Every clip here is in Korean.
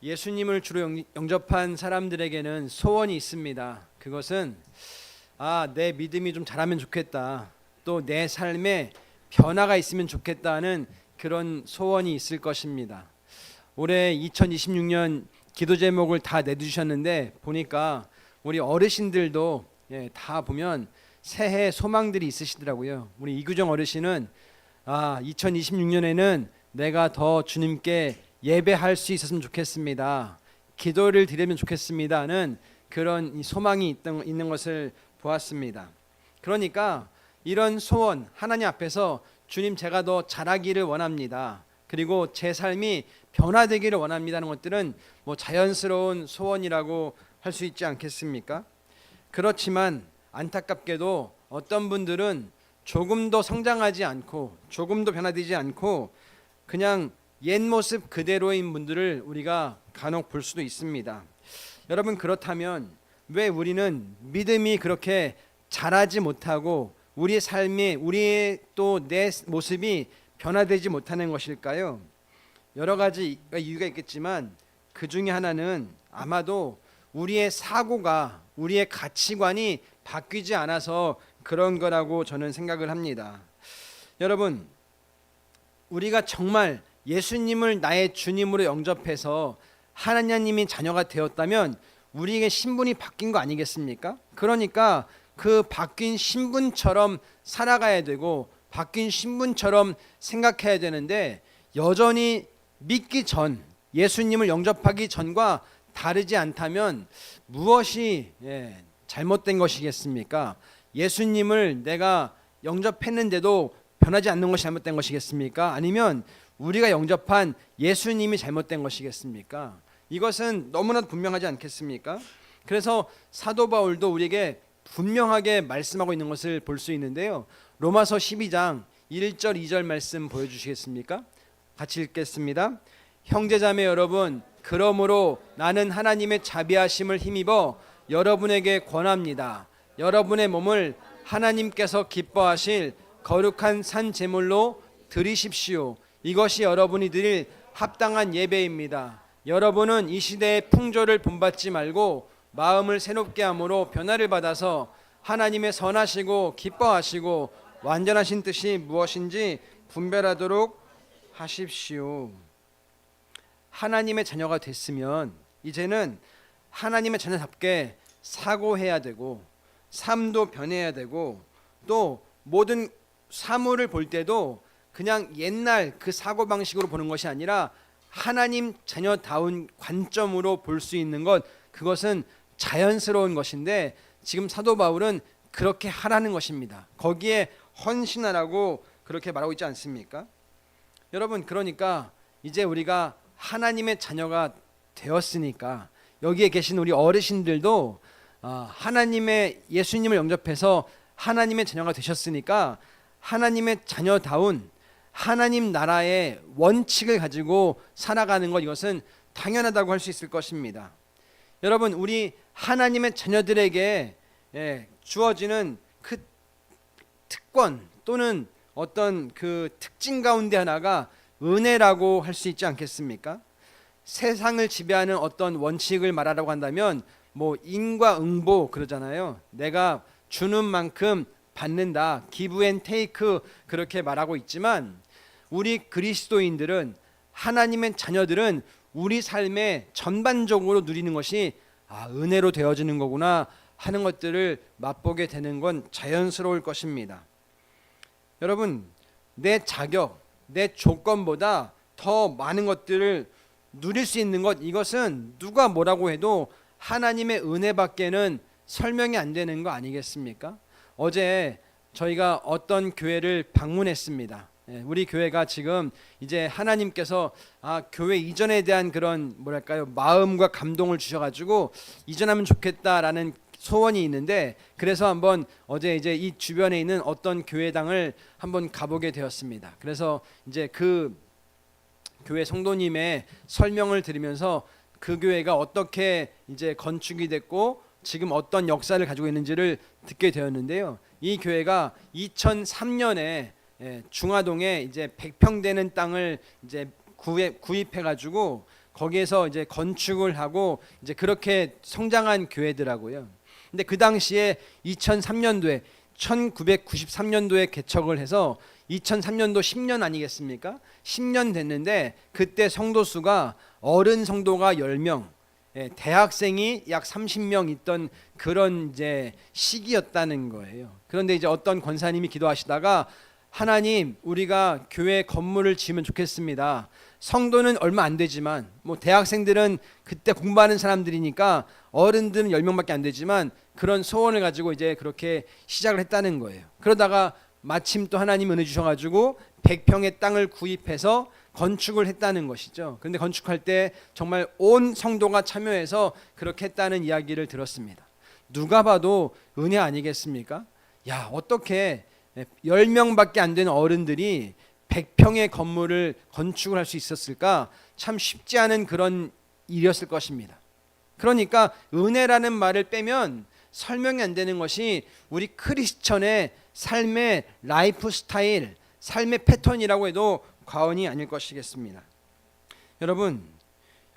예수님을 주로 영접한 사람들에게는 소원이 있습니다. 그것은 내 믿음이 좀 자라면 좋겠다. 또 내 삶에 변화가 있으면 좋겠다는 그런 소원이 있을 것입니다. 올해 2026년 기도 제목을 다 내주셨는데 보니까 우리 어르신들도 다 보면 새해 소망들이 있으시더라고요. 우리 이규정 어르신은 2026년에는 내가 더 주님께 예배할 수 있었으면 좋겠습니다. 기도를 드리면 좋겠습니다는 그런 소망이 있는 것을 보았습니다. 그러니까 이런 소원, 하나님 앞에서 주님, 제가 더 자라기를 원합니다. 그리고 제 삶이 변화되기를 원합니다는 것들은 자연스러운 소원이라고 할 수 있지 않겠습니까? 그렇지만 안타깝게도 어떤 분들은 조금도 성장하지 않고 조금도 변화되지 않고 그냥 옛 모습 그대로인 분들을 우리가 간혹 볼 수도 있습니다. 여러분, 그렇다면 왜 우리는 믿음이 그렇게 자라지 못하고 우리의 삶이, 우리의 또 내 모습이 변화되지 못하는 것일까요? 여러 가지 이유가 있겠지만 그 중에 하나는 아마도 우리의 사고가, 우리의 가치관이 바뀌지 않아서 그런 거라고 저는 생각을 합니다. 여러분, 우리가 정말 예수님을 나의 주님으로 영접해서 하나님이 자녀가 되었다면 우리에게 신분이 바뀐 거 아니겠습니까? 그러니까 그 바뀐 신분처럼 살아가야 되고 바뀐 신분처럼 생각해야 되는데, 여전히 믿기 전, 예수님을 영접하기 전과 다르지 않다면 무엇이 잘못된 것이겠습니까? 예수님을 내가 영접했는데도 변하지 않는 것이 잘못된 것이겠습니까? 아니면 우리가 영접한 예수님이 잘못된 것이겠습니까? 이것은 너무나도 분명하지 않겠습니까? 그래서 사도 바울도 우리에게 분명하게 말씀하고 있는 것을 볼 수 있는데요. 로마서 12장 1절 2절 말씀 보여주시겠습니까? 같이 읽겠습니다. 형제자매 여러분, 그러므로 나는 하나님의 자비하심을 힘입어 여러분에게 권합니다. 여러분의 몸을 하나님께서 기뻐하실 거룩한 산 제물로 드리십시오. 이것이 여러분이 드릴 합당한 예배입니다. 여러분은 이 시대의 풍조를 본받지 말고 마음을 새롭게 함으로 변화를 받아서 하나님의 선하시고 기뻐하시고 완전하신 뜻이 무엇인지 분별하도록 하십시오. 하나님의 자녀가 됐으면 이제는 하나님의 자녀답게 사고해야 되고 삶도 변해야 되고, 또 모든 사물을 볼 때도 그냥 옛날 그 사고방식으로 보는 것이 아니라 하나님 자녀다운 관점으로 볼 수 있는 것, 그것은 자연스러운 것인데 지금 사도 바울은 그렇게 하라는 것입니다. 거기에 헌신하라고 그렇게 말하고 있지 않습니까? 여러분, 그러니까 이제 우리가 하나님의 자녀가 되었으니까 여기에 계신 우리 어르신들도 하나님의 예수님을 영접해서 하나님의 자녀가 되셨으니까 하나님의 자녀다운 하나님 나라의 원칙을 가지고 살아가는 것, 이것은 당연하다고 할 수 있을 것입니다. 여러분, 우리 하나님의 자녀들에게 주어지는 그 특권 또는 어떤 그 특징 가운데 하나가 은혜라고 할 수 있지 않겠습니까? 세상을 지배하는 어떤 원칙을 말하라고 한다면 인과응보 그러잖아요. 내가 주는 만큼 받는다, 기브 앤 테이크, 그렇게 말하고 있지만 우리 그리스도인들은, 하나님의 자녀들은 우리 삶에 전반적으로 누리는 것이 은혜로 되어지는 거구나 하는 것들을 맛보게 되는 건 자연스러울 것입니다. 여러분, 내 자격, 내 조건보다 더 많은 것들을 누릴 수 있는 것, 이것은 누가 뭐라고 해도 하나님의 은혜밖에는 설명이 안 되는 거 아니겠습니까? 어제 저희가 어떤 교회를 방문했습니다. 우리 교회가 지금 이제 하나님께서 교회 이전에 대한 그런 마음과 감동을 주셔가지고 이전하면 좋겠다라는 소원이 있는데, 그래서 한번 어제 이제 이 주변에 있는 어떤 교회당을 한번 가보게 되었습니다. 그래서 이제 그 교회 성도님의 설명을 들으면서 그 교회가 어떻게 이제 건축이 됐고 지금 어떤 역사를 가지고 있는지를 듣게 되었는데요. 이 교회가 2003년에 중화동에 이제 100평 되는 땅을 이제 구입해 가지고 거기에서 이제 건축을 하고 이제 그렇게 성장한 교회더라고요. 근데 그 당시에 2003년도에 1993년도에 개척을 해서 2003년도 10년 아니겠습니까? 10년 됐는데 그때 성도 수가 어른 성도가 10명, 대학생이 약 30명 있던 그런 이제 시기였다는 거예요. 그런데 이제 어떤 권사님이 기도하시다가 하나님, 우리가 교회 건물을 지으면 좋겠습니다. 성도는 얼마 안 되지만 뭐 대학생들은 그때 공부하는 사람들이니까 어른들은 10명밖에 안 되지만 그런 소원을 가지고 이제 그렇게 시작을 했다는 거예요. 그러다가 마침 또 하나님 은혜 주셔가지고 100평의 땅을 구입해서 건축을 했다는 것이죠. 그런데 건축할 때 정말 온 성도가 참여해서 그렇게 했다는 이야기를 들었습니다. 누가 봐도 은혜 아니겠습니까? 야, 어떻게 10명밖에 안 되는 어른들이 100평의 건물을 건축을 할 수 있었을까? 참 쉽지 않은 그런 일이었을 것입니다. 그러니까 은혜라는 말을 빼면 설명이 안 되는 것이 우리 크리스천의 삶의 라이프 스타일, 삶의 패턴이라고 해도 과언이 아닐 것이겠습니다. 여러분,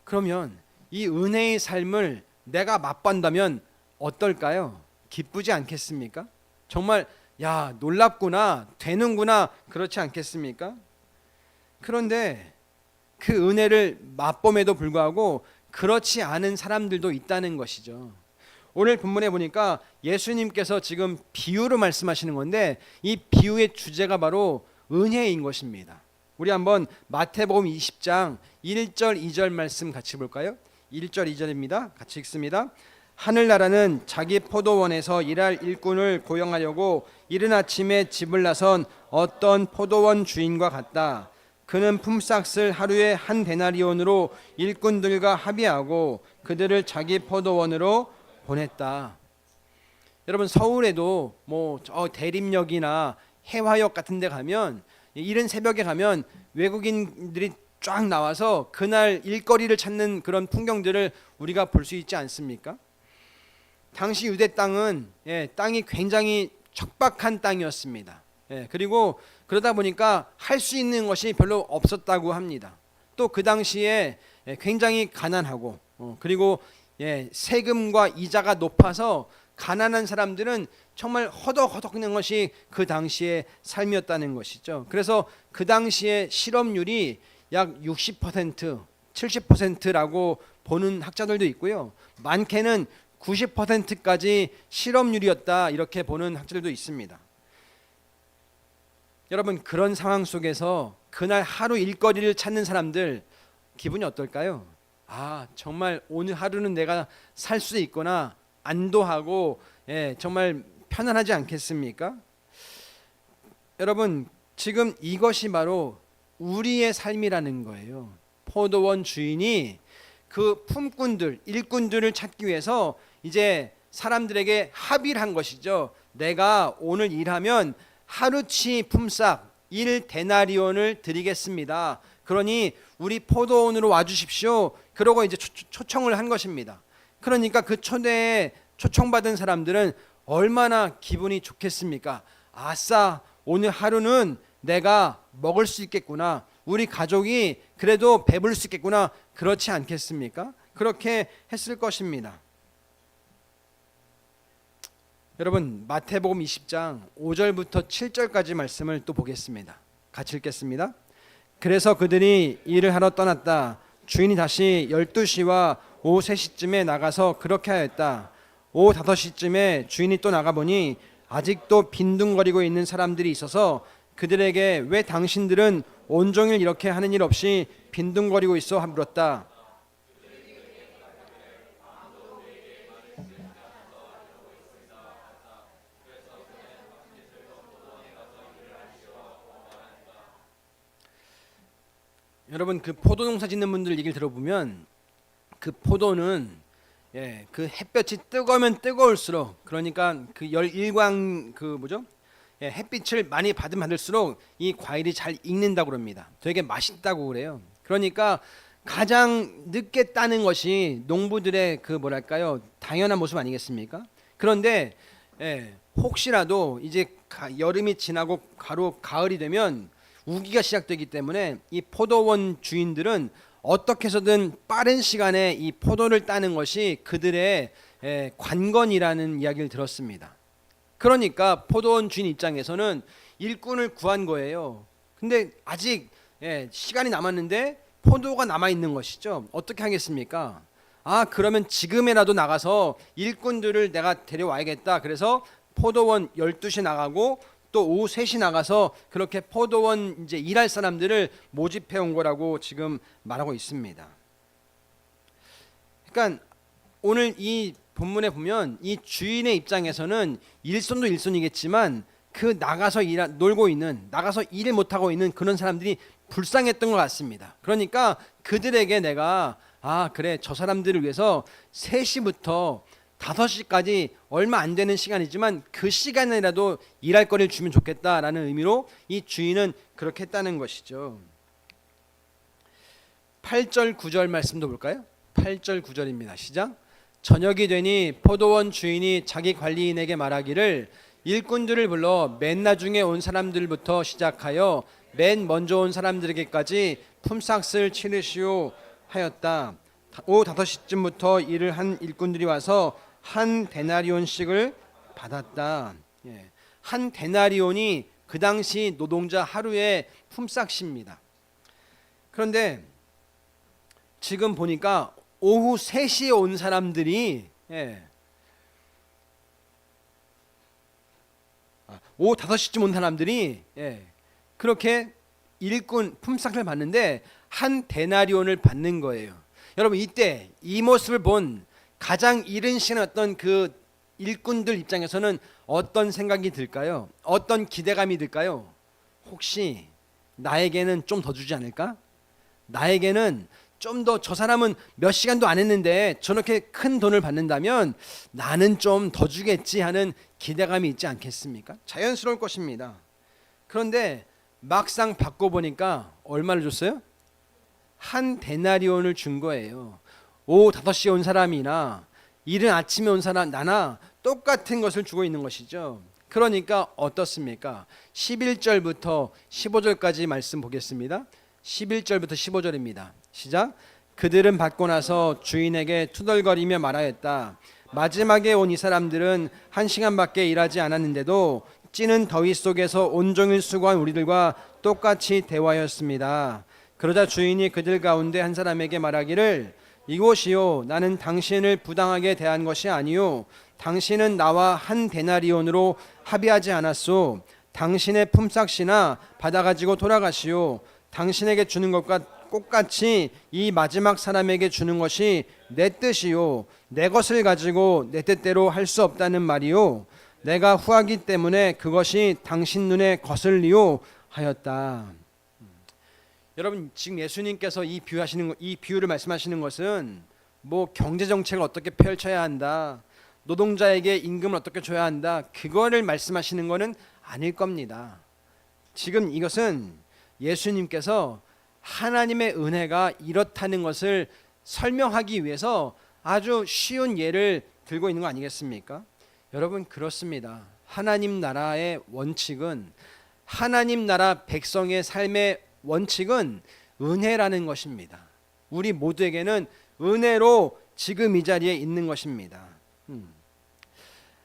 그러면 이 은혜의 삶을 내가 맛본다면 어떨까요? 기쁘지 않겠습니까? 정말 야, 놀랍구나, 되는구나, 그렇지 않겠습니까? 그런데 그 은혜를 맛봄에도 불구하고 그렇지 않은 사람들도 있다는 것이죠. 오늘 본문에 보니까 예수님께서 지금 비유로 말씀하시는 건데 이 비유의 주제가 바로 은혜인 것입니다. 우리 한번 마태복음 20장 1절 2절 말씀 같이 볼까요? 1절 2절입니다. 같이 읽습니다. 하늘나라는 자기 포도원에서 일할 일꾼을 고용하려고 이른 아침에 집을 나선 어떤 포도원 주인과 같다. 그는 품삯을 하루에 한 데나리온으로 일꾼들과 합의하고 그들을 자기 포도원으로 보냈다. 여러분, 서울에도 뭐 대림역이나 해화역 같은 데 가면 이른 새벽에 가면 외국인들이 쫙 나와서 그날 일거리를 찾는 그런 풍경들을 우리가 볼 수 있지 않습니까? 당시 유대 땅은 땅이 굉장히 척박한 땅이었습니다. 그리고 그러다 보니까 할 수 있는 것이 별로 없었다고 합니다. 또 그 당시에 굉장히 가난하고 그리고 세금과 이자가 높아서 가난한 사람들은 정말 허덕허덕는 것이 그 당시의 삶이었다는 것이죠. 그래서 그 당시의 실업률이 약 60%, 70%라고 보는 학자들도 있고요. 많게는 90%까지 실업률이었다 이렇게 보는 학자들도 있습니다. 여러분, 그런 상황 속에서 그날 하루 일거리를 찾는 사람들 기분이 어떨까요? 아, 정말 오늘 하루는 내가 살 수 있구나, 안도하고 정말 편안하지 않겠습니까? 여러분, 지금 이것이 바로 우리의 삶이라는 거예요. 포도원 주인이 그 품꾼들, 일꾼들을 찾기 위해서 이제 사람들에게 합의를 한 것이죠. 내가 오늘 일하면 하루치 품삯 1데나리온을 드리겠습니다. 그러니 우리 포도원으로 와주십시오. 그러고 이제 초청을 한 것입니다. 그러니까 그 초대에 초청받은 사람들은 얼마나 기분이 좋겠습니까? 아싸, 오늘 하루는 내가 먹을 수 있겠구나, 우리 가족이 그래도 배부를 수 있겠구나, 그렇지 않겠습니까? 그렇게 했을 것입니다. 여러분, 마태복음 20장 5절부터 7절까지 말씀을 또 보겠습니다. 같이 읽겠습니다. 그래서 그들이 일을 하러 떠났다. 주인이 다시 12시와 오후 3시쯤에 나가서 그렇게 하였다. 오후 5시쯤에 주인이 또 나가보니 아직도 빈둥거리고 있는 사람들이 있어서 그들에게 왜 당신들은 온종일 이렇게 하는 일 없이 빈둥거리고 있어? 물었다. 여러분, 그 포도 농사 짓는 분들 얘기를 들어보면 그 포도는 그 햇볕이 뜨거우면 뜨거울수록, 그러니까 그 열일광 햇빛을 많이 받을수록 이 과일이 잘 익는다고 그럽니다. 되게 맛있다고 그래요. 그러니까 가장 늦게 따는 것이 농부들의 그 당연한 모습 아니겠습니까? 그런데 혹시라도 이제 여름이 지나고 바로 가을이 되면 우기가 시작되기 때문에 이 포도원 주인들은 어떻게 해서든 빠른 시간에 이 포도를 따는 것이 그들의 관건이라는 이야기를 들었습니다. 그러니까 포도원 주인 입장에서는 일꾼을 구한 거예요. 근데 아직 시간이 남았는데 포도가 남아 있는 것이죠. 어떻게 하겠습니까? 그러면 지금이라도 나가서 일꾼들을 내가 데려와야겠다. 그래서 포도원 12시 나가고 또 오후 3시 나가서 그렇게 포도원 이제 일할 사람들을 모집해 온 거라고 지금 말하고 있습니다. 그러니까 오늘 이 본문에 보면 이 주인의 입장에서는 일손도 일손이겠지만 그 나가서 놀고 있는, 나가서 일을 못하고 있는 그런 사람들이 불쌍했던 것 같습니다. 그러니까 그들에게 내가 그래, 저 사람들을 위해서 3시부터 5시까지 얼마 안 되는 시간이지만 그 시간이라도 일할 거리를 주면 좋겠다라는 의미로 이 주인은 그렇게 했다는 것이죠. 8절 9절 말씀도 볼까요? 8절 9절입니다. 시작. 저녁이 되니 포도원 주인이 자기 관리인에게 말하기를 일꾼들을 불러 맨 나중에 온 사람들부터 시작하여 맨 먼저 온 사람들에게까지 품삯을 치르시오 하였다. 오후 5시쯤부터 일을 한 일꾼들이 와서 한 데나리온씩을 받았다. 한 데나리온이 그 당시 노동자 하루의 품삯입니다. 그런데 지금 보니까 오후 3시에 온 사람들이 오후 5시쯤 온 사람들이 그렇게 일꾼 품삯을 받는데 한 데나리온을 받는 거예요. 여러분, 이때 이 모습을 본 가장 이른 시간에 어떤 그 일꾼들 입장에서는 어떤 생각이 들까요? 어떤 기대감이 들까요? 혹시 나에게는 좀 더 주지 않을까? 나에게는 좀 더, 저 사람은 몇 시간도 안 했는데 저렇게 큰 돈을 받는다면 나는 좀 더 주겠지 하는 기대감이 있지 않겠습니까? 자연스러울 것입니다. 그런데 막상 받고 보니까 얼마를 줬어요? 한 데나리온을 준 거예요. 오후 5시에 온 사람이나 이른 아침에 온 사람, 나나 똑같은 것을 주고 있는 것이죠. 그러니까 어떻습니까? 11절부터 15절까지 말씀 보겠습니다. 11절부터 15절입니다. 시작. 그들은 받고 나서 주인에게 투덜거리며 말하였다. 마지막에 온 이 사람들은 1시간밖에 일하지 않았는데도 찌는 더위 속에서 온종일 수고한 우리들과 똑같이 대화하였습니다. 그러자 주인이 그들 가운데 한 사람에게 말하기를 이곳이요, 나는 당신을 부당하게 대한 것이 아니요, 당신은 나와 한 데나리온으로 합의하지 않았소. 당신의 품삯이나 받아가지고 돌아가시오. 당신에게 주는 것과 똑같이 이 마지막 사람에게 주는 것이 내 뜻이요, 내 것을 가지고 내 뜻대로 할 수 없다는 말이요, 내가 후하기 때문에 그것이 당신 눈에 거슬리요 하였다. 여러분, 지금 예수님께서 이 비유를 말씀하시는 것은 뭐 경제 정책을 어떻게 펼쳐야 한다, 노동자에게 임금을 어떻게 줘야 한다, 그거를 말씀하시는 것은 아닐 겁니다. 지금 이것은 예수님께서 하나님의 은혜가 이렇다는 것을 설명하기 위해서 아주 쉬운 예를 들고 있는 거 아니겠습니까? 여러분, 그렇습니다. 하나님 나라의 원칙은, 하나님 나라 백성의 삶의 원칙은 은혜라는 것입니다. 우리 모두에게는 은혜로 지금 이 자리에 있는 것입니다.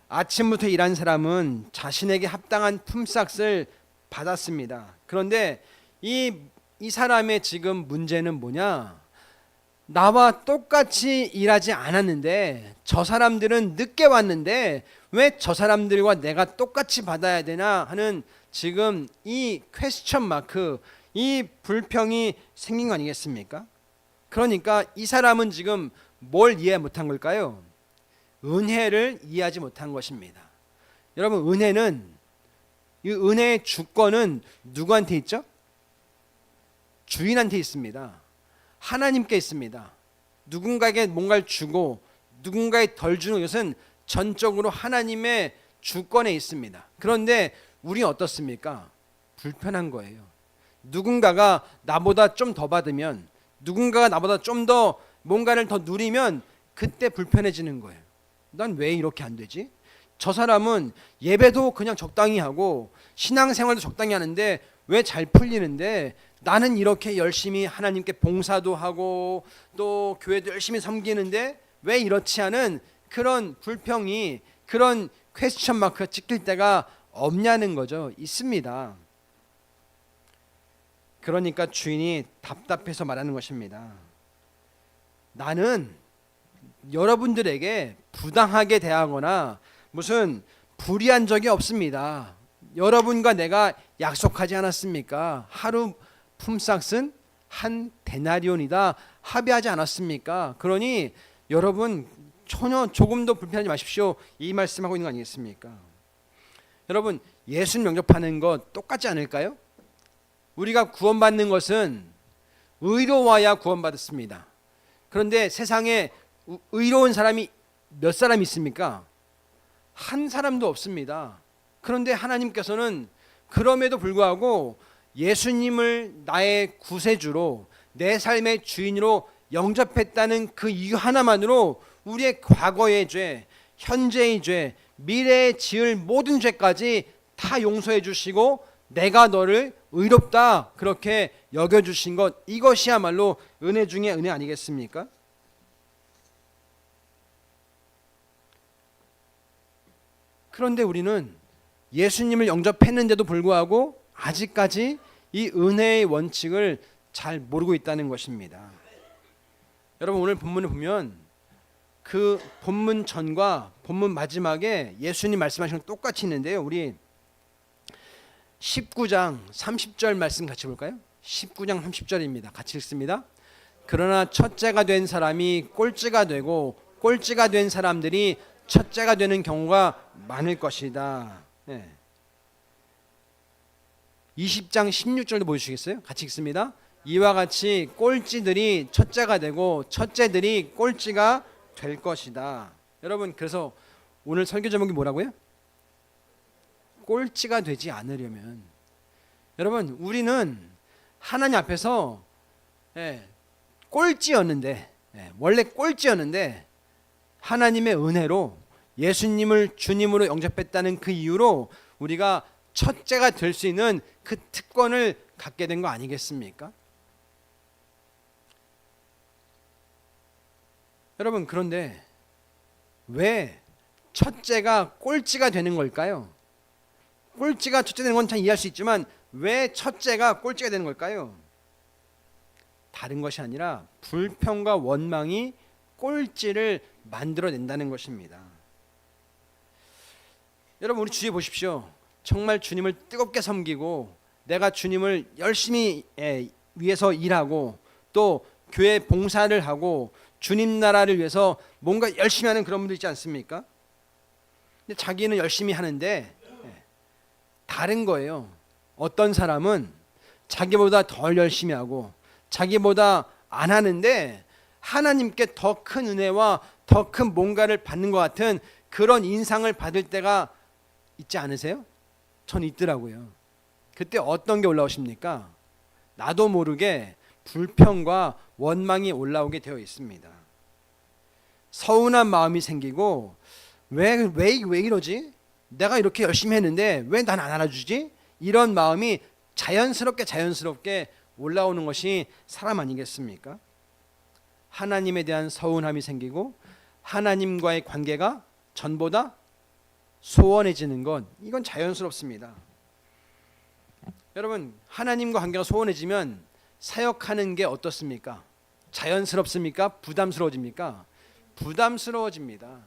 아침부터 일한 사람은 자신에게 합당한 품삯을 받았습니다. 그런데 이 사람의 지금 문제는 뭐냐? 나와 똑같이 일하지 않았는데 저 사람들은 늦게 왔는데 왜 저 사람들과 내가 똑같이 받아야 되나 하는 지금 이 퀘스천 마크, 이 불평이 생긴 거 아니겠습니까? 그러니까 이 사람은 지금 뭘 이해 못한 걸까요? 은혜를 이해하지 못한 것입니다. 여러분, 이 은혜의 주권은 누구한테 있죠? 주인한테 있습니다. 하나님께 있습니다. 누군가에게 뭔가를 주고 누군가에 덜 주는 것은 전적으로 하나님의 주권에 있습니다. 그런데 우리는 어떻습니까? 불편한 거예요. 누군가가 나보다 좀 더 받으면, 누군가가 나보다 좀 더 뭔가를 더 누리면 그때 불편해지는 거예요. 난 왜 이렇게 안 되지? 저 사람은 예배도 그냥 적당히 하고 신앙생활도 적당히 하는데 왜 잘 풀리는데 나는 이렇게 열심히 하나님께 봉사도 하고 또 교회도 열심히 섬기는데 왜 이렇지 않은 그런 불평이, 그런 퀘스천 마크가 찍힐 때가 없냐는 거죠. 있습니다. 그러니까 주인이 답답해서 말하는 것입니다. 나는 여러분들에게 부당하게 대하거나 무슨 불의한 적이 없습니다. 여러분과 내가 약속하지 않았습니까? 하루 품삯은 한 데나리온이다 합의하지 않았습니까? 그러니 여러분 전혀 조금도 불편하지 마십시오, 이 말씀하고 있는 거 아니겠습니까? 여러분, 예수님 영접하는 것 똑같지 않을까요? 우리가 구원받는 것은 의로와야 구원받았습니다. 그런데 세상에 의로운 사람이 몇 사람 있습니까? 한 사람도 없습니다. 그런데 하나님께서는 그럼에도 불구하고 예수님을 나의 구세주로, 내 삶의 주인으로 영접했다는 그 이유 하나만으로 우리의 과거의 죄, 현재의 죄, 미래에 지을 모든 죄까지 다 용서해 주시고 내가 너를 의롭다 그렇게 여겨주신 것, 이것이야말로 은혜 중에 은혜 아니겠습니까? 그런데 우리는 예수님을 영접했는데도 불구하고 아직까지 이 은혜의 원칙을 잘 모르고 있다는 것입니다. 여러분, 오늘 본문을 보면 그 본문 전과 본문 마지막에 예수님 말씀하신 것 똑같이 있는데요. 우리 19장 30절 말씀 같이 볼까요? 19장 30절입니다. 같이 읽습니다. 그러나 첫째가 된 사람이 꼴찌가 되고 꼴찌가 된 사람들이 첫째가 되는 경우가 많을 것이다. 네. 20장 16절도 보여주시겠어요? 같이 읽습니다. 이와 같이 꼴찌들이 첫째가 되고 첫째들이 꼴찌가 될 것이다. 여러분, 그래서 오늘 설교 제목이 뭐라고요? 꼴찌가 되지 않으려면, 여러분, 우리는 하나님 앞에서 꼴찌였는데, 원래 꼴찌였는데 하나님의 은혜로 예수님을 주님으로 영접했다는 그 이유로 우리가 첫째가 될 수 있는 그 특권을 갖게 된 거 아니겠습니까? 여러분, 그런데 왜 첫째가 꼴찌가 되는 걸까요? 꼴찌가 첫째 되는 건 참 이해할 수 있지만 왜 첫째가 꼴찌가 되는 걸까요? 다른 것이 아니라 불평과 원망이 꼴찌를 만들어낸다는 것입니다. 여러분, 우리 주위에 보십시오. 정말 주님을 뜨겁게 섬기고 내가 주님을 열심히 위해서 일하고 또 교회 봉사를 하고 주님 나라를 위해서 뭔가 열심히 하는 그런 분들 있지 않습니까? 근데 자기는 열심히 하는데 다른 거예요. 어떤 사람은 자기보다 덜 열심히 하고 자기보다 안 하는데 하나님께 더 큰 은혜와 더 큰 뭔가를 받는 것 같은 그런 인상을 받을 때가 있지 않으세요? 전 있더라고요. 그때 어떤 게 올라오십니까? 나도 모르게 불평과 원망이 올라오게 되어 있습니다. 서운한 마음이 생기고 왜 이러지? 내가 이렇게 열심히 했는데 왜 난 안 알아주지? 이런 마음이 자연스럽게 올라오는 것이 사람 아니겠습니까? 하나님에 대한 서운함이 생기고 하나님과의 관계가 전보다 소원해지는 건 이건 자연스럽습니다. 여러분, 하나님과 관계가 소원해지면 사역하는 게 어떻습니까? 자연스럽습니까? 부담스러워집니까? 부담스러워집니다.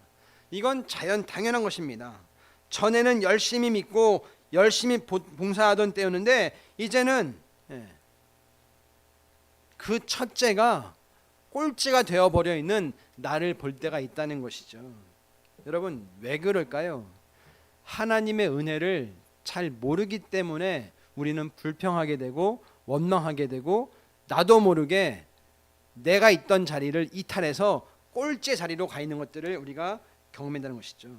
이건 당연한 것입니다. 전에는 열심히 믿고 열심히 봉사하던 때였는데 이제는 그 첫째가 꼴찌가 되어버려 있는 나를 볼 때가 있다는 것이죠. 여러분, 왜 그럴까요? 하나님의 은혜를 잘 모르기 때문에 우리는 불평하게 되고 원망하게 되고 나도 모르게 내가 있던 자리를 이탈해서 꼴찌 자리로 가 있는 것들을 우리가 경험한다는 것이죠.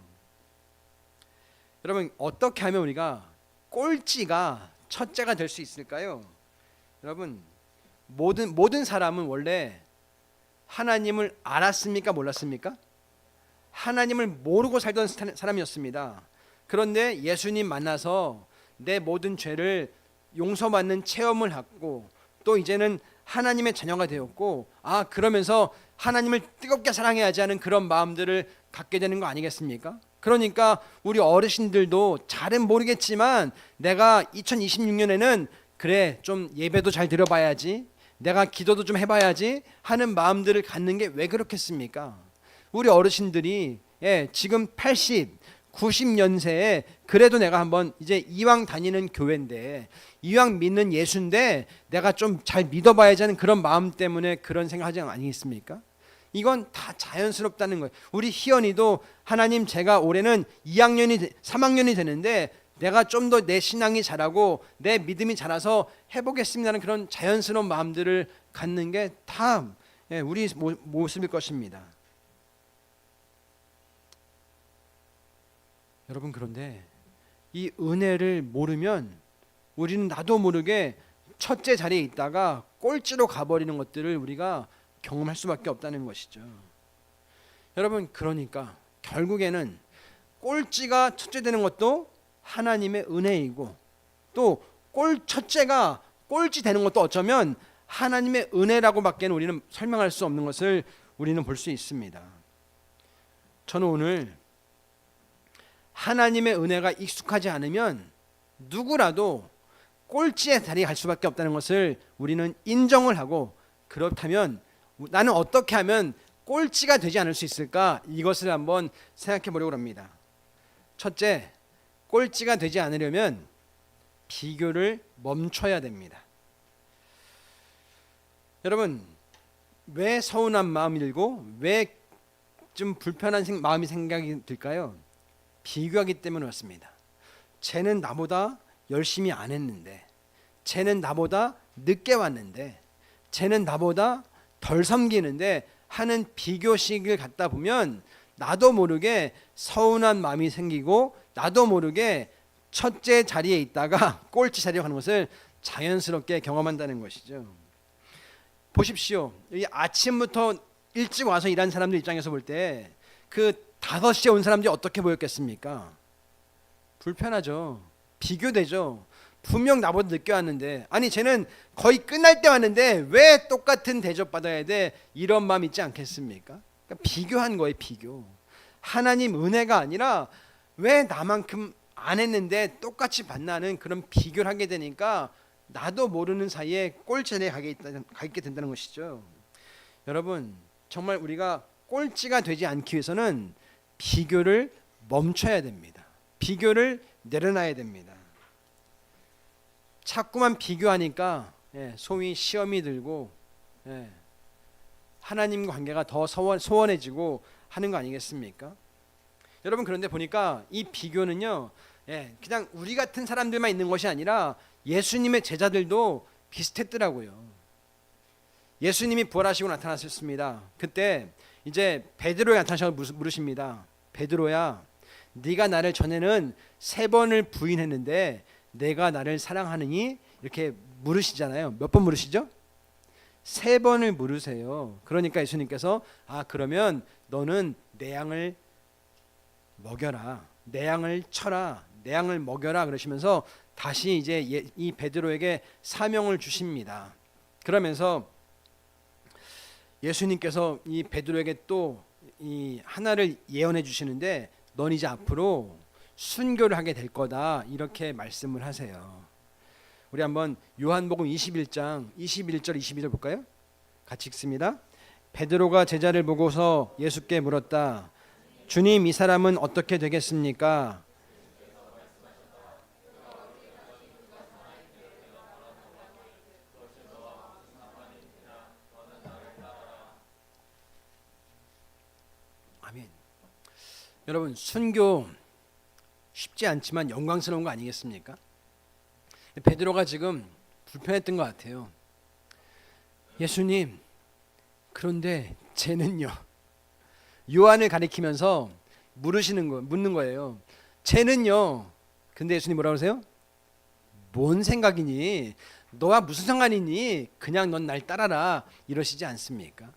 여러분, 어떻게 하면 우리가 꼴찌가 첫째가 될 수 있을까요? 여러분, 모든 사람은 원래 하나님을 알았습니까? 몰랐습니까? 하나님을 모르고 살던 사람이었습니다. 그런데 예수님 만나서 내 모든 죄를 용서받는 체험을 하고 또 이제는 하나님의 자녀가 되었고, 그러면서 하나님을 뜨겁게 사랑해야지 하는 그런 마음들을 갖게 되는 거 아니겠습니까? 그러니까 우리 어르신들도 잘은 모르겠지만 내가 2026년에는 그래 좀 예배도 잘 드려봐야지, 내가 기도도 좀 해봐야지 하는 마음들을 갖는 게 왜 그렇겠습니까? 우리 어르신들이 지금 80, 90년세에 그래도 내가 한번 이제 이왕 다니는 교회인데, 이왕 믿는 예수인데 내가 좀 잘 믿어봐야지 하는 그런 마음 때문에 그런 생각하지 아니겠습니까? 이건 다 자연스럽다는 거예요. 우리 희연이도 하나님 제가 올해는 3학년이 되는데 내가 좀 더 내 신앙이 자라고 내 믿음이 자라서 해보겠습니다는 그런 자연스러운 마음들을 갖는 게 다 우리 모습일 것입니다. 여러분, 그런데 이 은혜를 모르면 우리는 나도 모르게 첫째 자리에 있다가 꼴찌로 가버리는 것들을 우리가 경험할 수밖에 없다는 것이죠. 여러분, 그러니까 결국에는 꼴찌가 첫째 되는 것도 하나님의 은혜이고, 또 첫째가 꼴찌 되는 것도 어쩌면 하나님의 은혜라고밖에 우리는 설명할 수 없는 것을 우리는 볼 수 있습니다. 저는 오늘 하나님의 은혜가 익숙하지 않으면 누구라도 꼴찌의 자리에 갈 수밖에 없다는 것을 우리는 인정을 하고, 그렇다면 나는 어떻게 하면 꼴찌가 되지 않을 수 있을까, 이것을 한번 생각해 보려고 합니다. 첫째, 꼴찌가 되지 않으려면 비교를 멈춰야 됩니다. 여러분, 왜 서운한 마음이 들고 왜 좀 불편한 마음이 생각이 들까요? 비교하기 때문에 그렇습니다. 쟤는 나보다 열심히 안 했는데, 쟤는 나보다 늦게 왔는데, 쟤는 나보다 덜 섬기는데 하는 비교식을 갖다 보면 나도 모르게 서운한 마음이 생기고, 나도 모르게 첫째 자리에 있다가 꼴찌 자리에 가는 것을 자연스럽게 경험한다는 것이죠. 보십시오. 이 아침부터 일찍 와서 일하는 사람들 입장에서 볼 때 그 5시에 온 사람들이 어떻게 보였겠습니까? 불편하죠. 비교되죠. 분명 나보다 늦게 왔는데, 아니 쟤는 거의 끝날 때 왔는데 왜 똑같은 대접 받아야 돼? 이런 마음 있지 않겠습니까? 그러니까 비교한 거예요. 비교. 하나님 은혜가 아니라 왜 나만큼 안 했는데 똑같이 받나는 그런 비교를 하게 되니까 나도 모르는 사이에 꼴찌에 가게 된다는 것이죠. 여러분, 정말 우리가 꼴찌가 되지 않기 위해서는 비교를 멈춰야 됩니다. 비교를 내려놔야 됩니다. 자꾸만 비교하니까 소위 시험이 들고 하나님과 관계가 더 소원해지고 하는 거 아니겠습니까? 여러분, 그런데 보니까 이 비교는요, 그냥 우리 같은 사람들만 있는 것이 아니라 예수님의 제자들도 비슷했더라고요. 예수님이 부활하시고 나타나셨습니다. 그때 이제 베드로에 나타나셔서 물으십니다. 베드로야, 네가 나를 전에는 3번을 부인했는데 내가 나를 사랑하느니? 이렇게 물으시잖아요. 몇 번 물으시죠? 3번을 물으세요. 그러니까 예수님께서 그러면 너는 내 양을 먹여라, 내 양을 쳐라, 내 양을 먹여라 그러시면서 다시 이제 이 베드로에게 사명을 주십니다. 그러면서 예수님께서 이 베드로에게 또 이 하나를 예언해 주시는데, 넌 이제 앞으로 순교를 하게 될 거다, 이렇게 말씀을 하세요. 우리 한번 요한복음 21장 21절 22절 볼까요? 같이 읽습니다. 베드로가 제자를 보고서 예수께 물었다. 주님, 이 사람은 어떻게 되겠습니까? 아멘. 여러분, 순교 쉽지 않지만 영광스러운 거 아니겠습니까? 베드로가 지금 불편했던 것 같아요. 예수님, 그런데 쟤는요? 요한을 가리키면서 묻는 거예요. 쟤는요? 근데 예수님 뭐라고 하세요? 뭔 생각이니? 너와 무슨 상관이니? 그냥 넌 날 따라라, 이러시지 않습니까?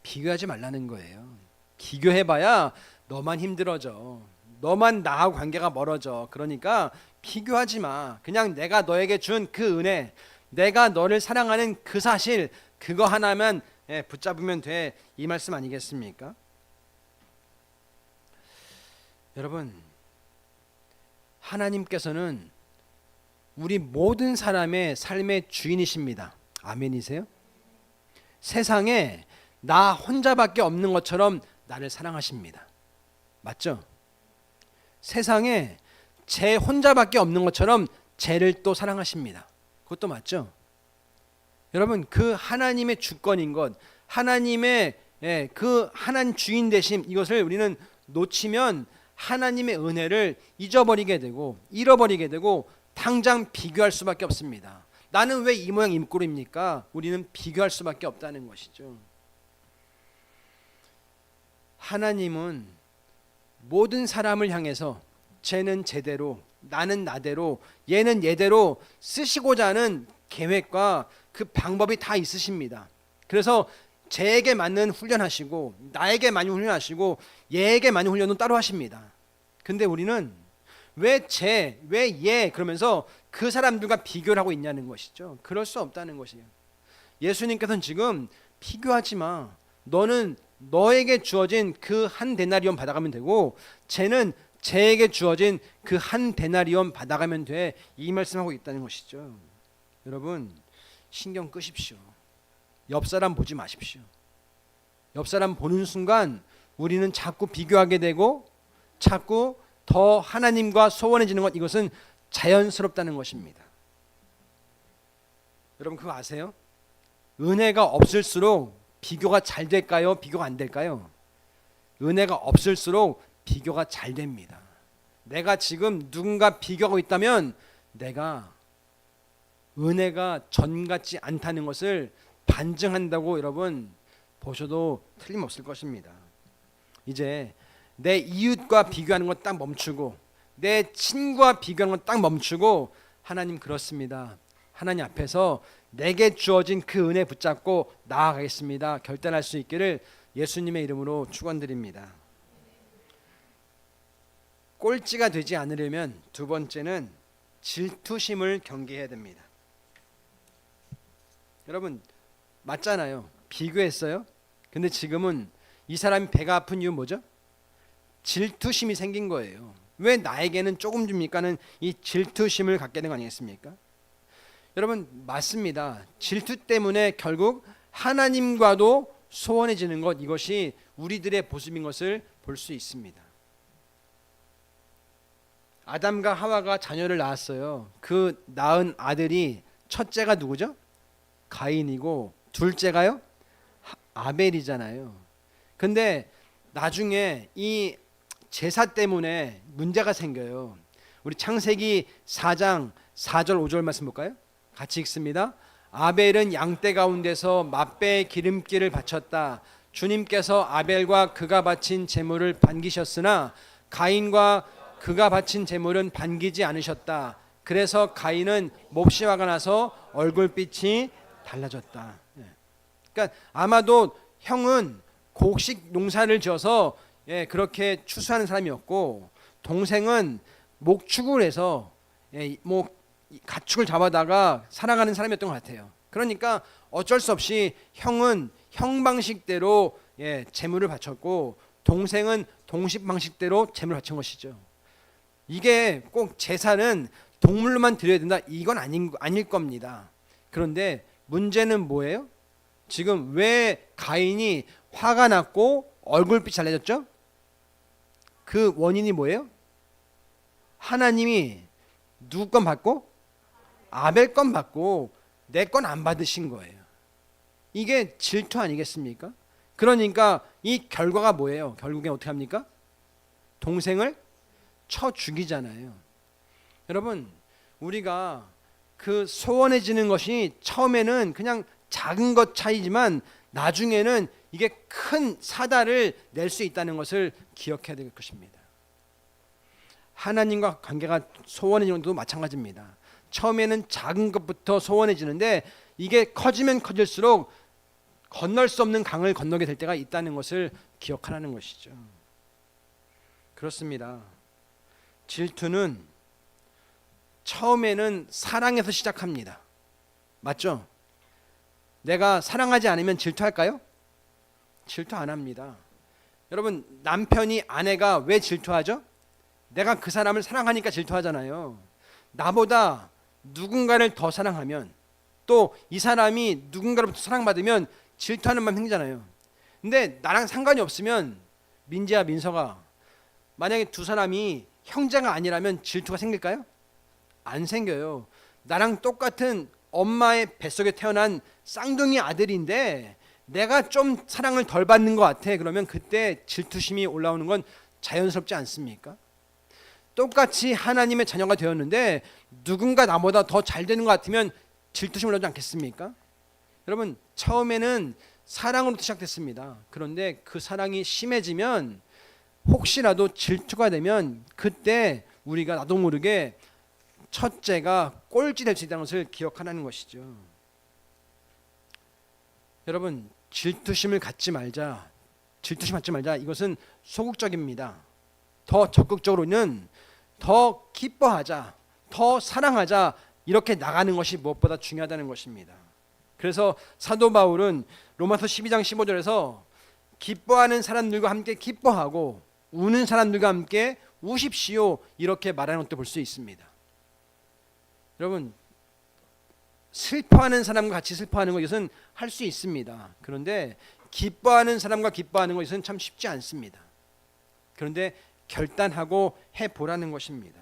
비교하지 말라는 거예요. 비교해봐야 너만 힘들어져. 너만 나하고 관계가 멀어져. 그러니까 비교하지 마. 그냥 내가 너에게 준 그 은혜, 내가 너를 사랑하는 그 사실, 그거 하나만 붙잡으면 돼, 이 말씀 아니겠습니까? 여러분, 하나님께서는 우리 모든 사람의 삶의 주인이십니다. 아멘이세요? 세상에 나 혼자밖에 없는 것처럼 나를 사랑하십니다. 맞죠? 세상에 제 혼자밖에 없는 것처럼 쟤를 또 사랑하십니다. 그것도 맞죠? 여러분, 그 하나님의 주권인 것, 하나님의 그 하나님 주인 되심, 이것을 우리는 놓치면 하나님의 은혜를 잊어버리게 되고 잃어버리게 되고 당장 비교할 수밖에 없습니다. 나는 왜 이 모양 이 꼴입니까? 우리는 비교할 수밖에 없다는 것이죠. 하나님은 모든 사람을 향해서 쟤는 쟤대로, 나는 나대로, 얘는 얘대로 쓰시고자 하는 계획과 그 방법이 다 있으십니다. 그래서 쟤에게 맞는 훈련하시고, 나에게 많이 훈련하시고, 얘에게 많이 훈련은 따로 하십니다. 근데 우리는 왜 쟤, 왜 얘 그러면서 그 사람들과 비교를 하고 있냐는 것이죠. 그럴 수 없다는 것이에요. 예수님께서는 지금 비교하지 마. 너는 너에게 주어진 그 한 데나리온 받아가면 되고, 쟤는 쟤에게 주어진 그 한 데나리온 받아가면 돼, 이 말씀하고 있다는 것이죠. 여러분, 신경 끄십시오. 옆 사람 보지 마십시오. 옆 사람 보는 순간 우리는 자꾸 비교하게 되고 자꾸 더 하나님과 소원해지는 것, 이것은 자연스럽다는 것입니다. 여러분, 그거 아세요? 은혜가 없을수록 비교가 잘 될까요? 비교가 안 될까요? 은혜가 없을수록 비교가 잘 됩니다. 내가 지금 누군가 비교하고 있다면 내가 은혜가 전 같지 않다는 것을 반증한다고 여러분 보셔도 틀림없을 것입니다. 이제 내 이웃과 비교하는 것 딱 멈추고, 내 친구와 비교하는 것 딱 멈추고, 하나님 그렇습니다, 하나님 앞에서 내게 주어진 그 은혜 붙잡고 나아가겠습니다, 결단할 수 있기를 예수님의 이름으로 축원드립니다. 꼴찌가 되지 않으려면 두 번째는 질투심을 경계해야 됩니다. 여러분, 맞잖아요. 비교했어요. 근데 지금은 이 사람이 배가 아픈 이유 뭐죠? 질투심이 생긴 거예요. 왜 나에게는 조금 줍니까는 이 질투심을 갖게 된 거 아니겠습니까? 여러분, 맞습니다. 질투 때문에 결국 하나님과도 소원해지는 것, 이것이 우리들의 모습인 것을 볼 수 있습니다. 아담과 하와가 자녀를 낳았어요. 그 낳은 아들이 첫째가 누구죠? 가인이고 둘째가요? 아벨이잖아요. 근데 나중에 이 제사 때문에 문제가 생겨요. 우리 창세기 4장 4절 5절 말씀 볼까요? 같이 읽습니다. 아벨은 양떼 가운데서 맛배의 기름기를 바쳤다. 주님께서 아벨과 그가 바친 제물을 반기셨으나 가인과 그가 바친 제물은 반기지 않으셨다. 그래서 가인은 몹시 화가 나서 얼굴빛이 달라졌다. 그러니까 아마도 형은 곡식 농사를 지어서 그렇게 추수하는 사람이었고, 동생은 목축을 해서 뭐 가축을 잡아다가 살아가는 사람이었던 것 같아요. 그러니까 어쩔 수 없이 형은 형 방식대로 제물을 바쳤고, 동생은 동식 방식대로 제물을 바친 것이죠. 이게 꼭 제사는 동물로만 드려야 된다, 이건 아닐 겁니다. 그런데 문제는 뭐예요? 지금 왜 가인이 화가 났고 얼굴빛이 달라졌죠? 그 원인이 뭐예요? 하나님이 누구 건 받고 아벨 건 받고 내 건 안 받으신 거예요. 이게 질투 아니겠습니까? 그러니까 이 결과가 뭐예요? 결국엔 어떻게 합니까? 동생을 쳐 죽이잖아요. 여러분, 우리가 그 소원해지는 것이 처음에는 그냥 작은 것 차이지만 나중에는 이게 큰 사다를 낼 수 있다는 것을 기억해야 될 것입니다. 하나님과 관계가 소원해지는 것도 마찬가지입니다. 처음에는 작은 것부터 소원해지는데 이게 커지면 커질수록 건널 수 없는 강을 건너게 될 때가 있다는 것을 기억하라는 것이죠. 그렇습니다. 질투는 처음에는 사랑에서 시작합니다. 맞죠? 내가 사랑하지 않으면 질투할까요? 질투 안 합니다. 여러분, 남편이 아내가 왜 질투하죠? 내가 그 사람을 사랑하니까 질투하잖아요. 나보다 누군가를 더 사랑하면, 또 이 사람이 누군가로부터 사랑받으면 질투하는 마음 생기잖아요. 근데 나랑 상관이 없으면, 민지야, 민서가, 만약에 두 사람이 형제가 아니라면 질투가 생길까요? 안 생겨요. 나랑 똑같은 엄마의 뱃속에 태어난 쌍둥이 아들인데 내가 좀 사랑을 덜 받는 것 같아. 그러면 그때 질투심이 올라오는 건 자연스럽지 않습니까? 똑같이 하나님의 자녀가 되었는데 누군가 나보다 더 잘 되는 것 같으면 질투심이 올라오지 않겠습니까? 여러분, 처음에는 사랑으로 시작됐습니다. 그런데 그 사랑이 심해지면, 혹시라도 질투가 되면, 그때 우리가 나도 모르게 첫째가 꼴찌 될 수 있다는 것을 기억하라는 것이죠. 여러분, 질투심을 갖지 말자, 질투심 갖지 말자, 이것은 소극적입니다. 더 적극적으로는 더 기뻐하자, 더 사랑하자, 이렇게 나가는 것이 무엇보다 중요하다는 것입니다. 그래서 사도 바울은 로마서 12장 15절에서 기뻐하는 사람들과 함께 기뻐하고 우는 사람들과 함께 우십시오, 이렇게 말하는 것도 볼 수 있습니다. 여러분, 슬퍼하는 사람과 같이 슬퍼하는 것, 이것은 할 수 있습니다. 그런데 기뻐하는 사람과 기뻐하는 것, 이것은 참 쉽지 않습니다. 그런데 결단하고 해보라는 것입니다.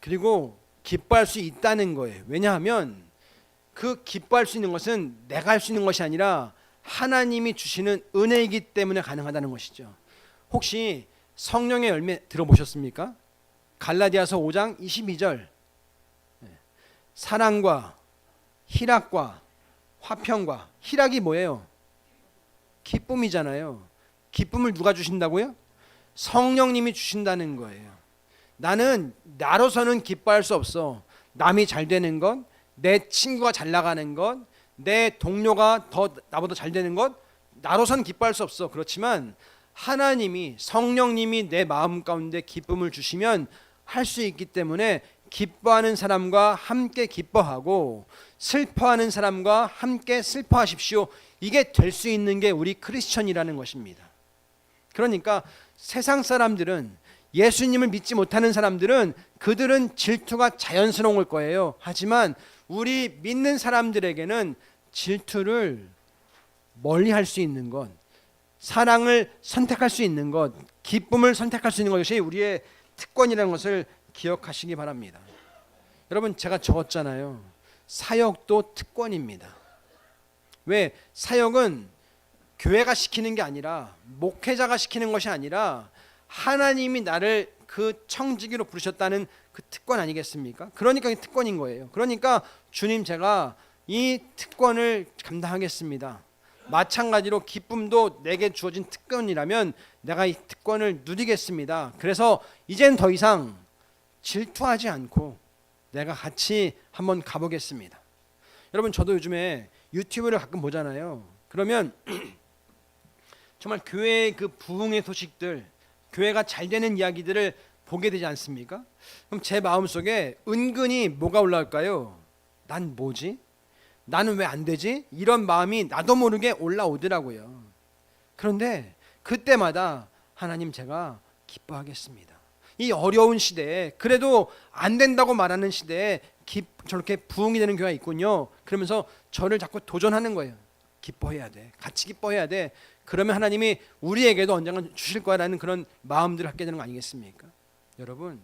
그리고 기뻐할 수 있다는 거예요. 왜냐하면 그 기뻐할 수 있는 것은 내가 할 수 있는 것이 아니라 하나님이 주시는 은혜이기 때문에 가능하다는 것이죠. 혹시 성령의 열매 들어보셨습니까? 갈라디아서 5장 22절, 사랑과 희락과 화평과, 희락이 뭐예요? 기쁨이잖아요. 기쁨을 누가 주신다고요? 성령님이 주신다는 거예요. 나는 나로서는 기뻐할 수 없어. 남이 잘 되는 것, 내 친구가 잘 나가는 것, 내 동료가 더 나보다 잘 되는 것, 나로서는 기뻐할 수 없어. 그렇지만 하나님이, 성령님이 내 마음 가운데 기쁨을 주시면 할 수 있기 때문에 기뻐하는 사람과 함께 기뻐하고 슬퍼하는 사람과 함께 슬퍼하십시오. 이게 될 수 있는 게 우리 크리스천이라는 것입니다. 그러니까 세상 사람들은, 예수님을 믿지 못하는 사람들은, 그들은 질투가 자연스러운 거예요. 하지만 우리 믿는 사람들에게는 질투를 멀리할 수 있는 것, 사랑을 선택할 수 있는 것, 기쁨을 선택할 수 있는 것이 우리의 특권이라는 것을 기억하시기 바랍니다. 여러분, 제가 적었잖아요. 사역도 특권입니다. 왜? 사역은 교회가 시키는 게 아니라, 목회자가 시키는 것이 아니라 하나님이 나를 그 청지기로 부르셨다는 그 특권 아니겠습니까? 그러니까 이 특권인 거예요. 그러니까 주님, 제가 이 특권을 감당하겠습니다. 마찬가지로 기쁨도 내게 주어진 특권이라면 내가 이 특권을 누리겠습니다. 그래서 이젠 더 이상 질투하지 않고 내가 같이 한번 가보겠습니다. 여러분, 저도 요즘에 유튜브를 가끔 보잖아요. 그러면 정말 교회의 그 부흥의 소식들, 교회가 잘 되는 이야기들을 보게 되지 않습니까? 그럼 제 마음속에 은근히 뭐가 올라올까요? 난 뭐지? 나는 왜 안 되지? 이런 마음이 나도 모르게 올라오더라고요. 그런데 그때마다 하나님, 제가 기뻐하겠습니다. 이 어려운 시대에, 그래도 안 된다고 말하는 시대에 저렇게 부흥이 되는 교회가 있군요. 그러면서 저를 자꾸 도전하는 거예요. 기뻐해야 돼. 같이 기뻐해야 돼. 그러면 하나님이 우리에게도 언젠가 주실 거라는 그런 마음들을 갖게 되는 거 아니겠습니까? 여러분,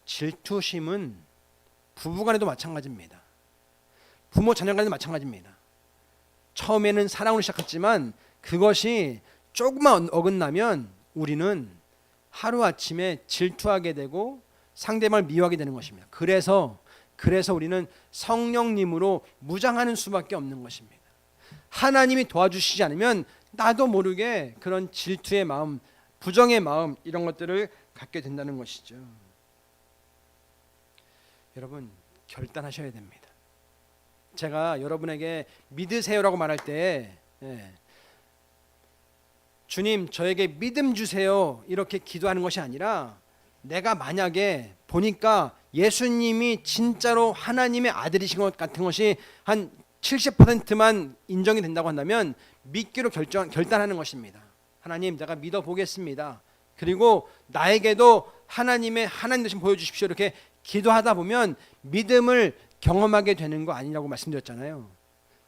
질투심은 부부간에도 마찬가지입니다. 부모 자녀 간에도 마찬가지입니다. 처음에는 사랑으로 시작했지만 그것이 조금만 어긋나면 우리는 하루아침에 질투하게 되고 상대방을 미워하게 되는 것입니다. 그래서 우리는 성령님으로 무장하는 수밖에 없는 것입니다. 하나님이 도와주시지 않으면 나도 모르게 그런 질투의 마음, 부정의 마음, 이런 것들을 갖게 된다는 것이죠. 여러분, 결단하셔야 됩니다. 제가 여러분에게 믿으세요라고 말할 때, 주님, 저에게 믿음 주세요, 이렇게 기도하는 것이 아니라, 내가 만약에 보니까 예수님이 진짜로 하나님의 아들이신 것 같은 것이 한 70%만 인정이 된다고 한다면 믿기로 결단하는 것입니다. 하나님, 내가 믿어 보겠습니다. 그리고 나에게도 하나님의 하나님 되심 보여주십시오. 이렇게 기도하다 보면 믿음을 경험하게 되는 거 아니냐고 말씀드렸잖아요.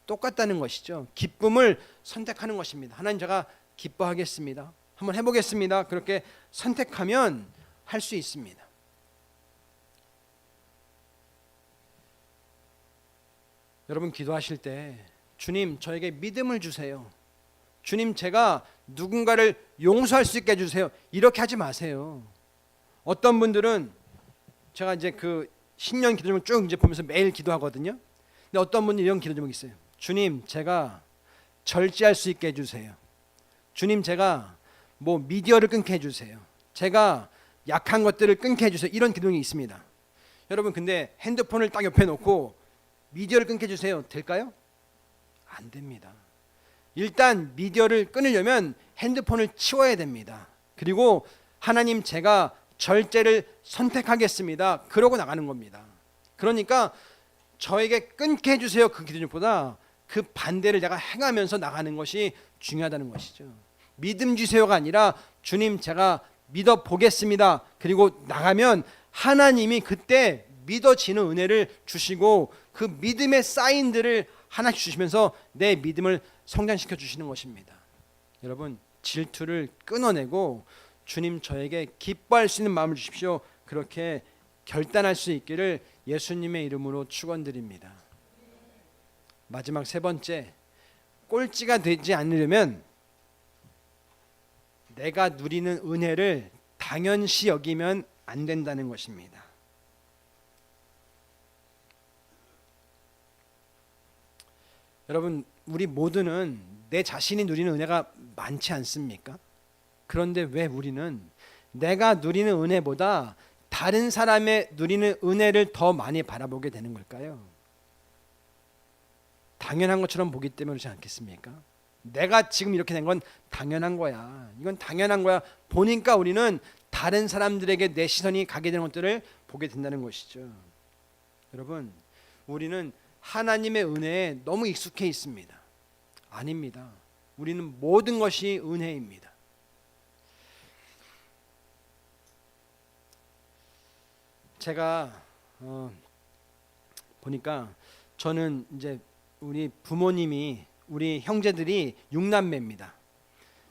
똑같다는 것이죠. 기쁨을 선택하는 것입니다. 하나님, 제가 기뻐하겠습니다. 한번 해보겠습니다. 그렇게 선택하면 할 수 있습니다. 여러분, 기도하실 때 주님, 저에게 믿음을 주세요. 주님, 제가 누군가를 용서할 수 있게 해주세요. 이렇게 하지 마세요. 어떤 분들은 제가 이제 그 신년 기도 제목 쭉 이제 보면서 매일 기도하거든요. 근데 어떤 분은 이런 기도 제목이 있어요. 주님, 제가 절제할 수 있게 해주세요. 주님, 제가 뭐 미디어를 끊게 해주세요. 제가 약한 것들을 끊게 해주세요. 이런 기도가 있습니다. 여러분, 근데 핸드폰을 딱 옆에 놓고 미디어를 끊게 해주세요. 될까요? 안 됩니다. 일단 미디어를 끊으려면 핸드폰을 치워야 됩니다. 그리고 하나님, 제가 절제를 선택하겠습니다. 그러고 나가는 겁니다. 그러니까 저에게 끊게 해주세요. 그 기도보다 그 반대를 내가 행하면서 나가는 것이 중요하다는 것이죠. 믿음 주세요가 아니라 주님, 제가 믿어 보겠습니다. 그리고 나가면 하나님이 그때 믿어지는 은혜를 주시고 그 믿음의 사인들을 하나씩 주시면서 내 믿음을 성장시켜 주시는 것입니다. 여러분, 질투를 끊어내고 주님, 저에게 기뻐할 수 있는 마음을 주십시오. 그렇게 결단할 수 있기를 예수님의 이름으로 축원드립니다. 마지막 세 번째, 꼴찌가 되지 않으려면 내가 누리는 은혜를 당연시 여기면 안 된다는 것입니다. 여러분, 우리 모두는 내 자신이 누리는 은혜가 많지 않습니까? 그런데 왜 우리는 내가 누리는 은혜보다 다른 사람의 누리는 은혜를 더 많이 바라보게 되는 걸까요? 당연한 것처럼 보기 때문에 그렇지 않겠습니까? 내가 지금 이렇게 된 건 당연한 거야. 이건 당연한 거야. 보니까 우리는 다른 사람들에게 내 시선이 가게 되는 것들을 보게 된다는 것이죠. 여러분, 우리는 하나님의 은혜에 너무 익숙해 있습니다. 아닙니다. 우리는 모든 것이 은혜입니다. 제가 보니까 저는 이제 우리 부모님이, 우리 형제들이 6남매입니다.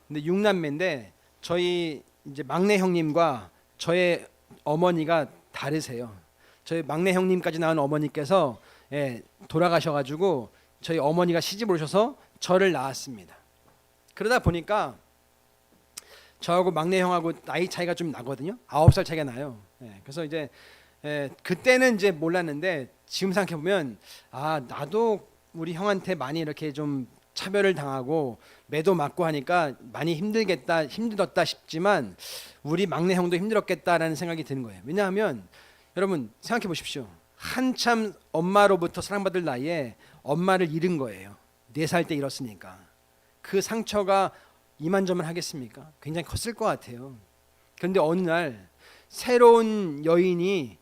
근데 6남매인데 저희 이제 막내 형님과 저의 어머니가 다르세요. 저희 막내 형님까지 낳은 어머니께서 돌아가셔가지고 저희 어머니가 시집을 오셔서 저를 낳았습니다. 그러다 보니까 저하고 막내 형하고 나이 차이가 좀 나거든요. 9살 차이가 나요. 그래서 이제 그때는 이제 몰랐는데 지금 생각해 보면 나도 우리 형한테 많이 이렇게 좀 차별을 당하고 매도 맞고 하니까 많이 힘들었다 싶지만 우리 막내 형도 힘들었겠다라는 생각이 드는 거예요. 왜냐하면 여러분 생각해 보십시오. 한참 엄마로부터 사랑받을 나이에 엄마를 잃은 거예요. 4살 때 잃었으니까 그 상처가 이만저만 하겠습니까? 굉장히 컸을 것 같아요. 그런데 어느 날 새로운 여인이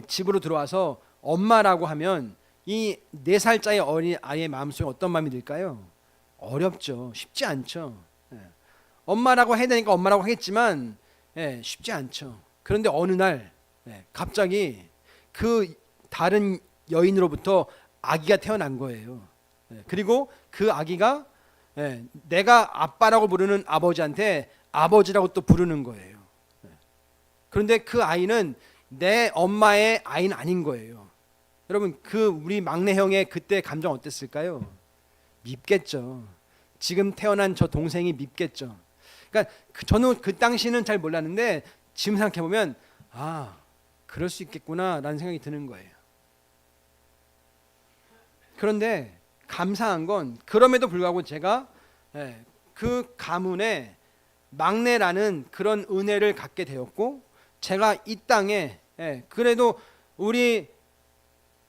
집으로 들어와서 엄마라고 하면 이 4살짜리 어린 아이의 마음속에 어떤 마음이 들까요? 어렵죠. 쉽지 않죠. 엄마라고 해야 되니까 엄마라고 하겠지만 쉽지 않죠. 그런데 어느 날 갑자기 그 다른 여인으로부터 아기가 태어난 거예요. 그리고 그 아기가 내가 아빠라고 부르는 아버지한테 아버지라고 또 부르는 거예요. 그런데 그 아이는 내 엄마의 아이는 아닌 거예요. 여러분, 그 우리 막내 형의 그때 감정 어땠을까요? 밉겠죠. 지금 태어난 저 동생이 밉겠죠. 그러니까 저는 그 당시는 잘 몰랐는데 지금 생각해 보면 그럴 수 있겠구나라는 생각이 드는 거예요. 그런데 감사한 건 그럼에도 불구하고 제가 그 가문에 막내라는 그런 은혜를 갖게 되었고 제가 이 땅에 그래도 우리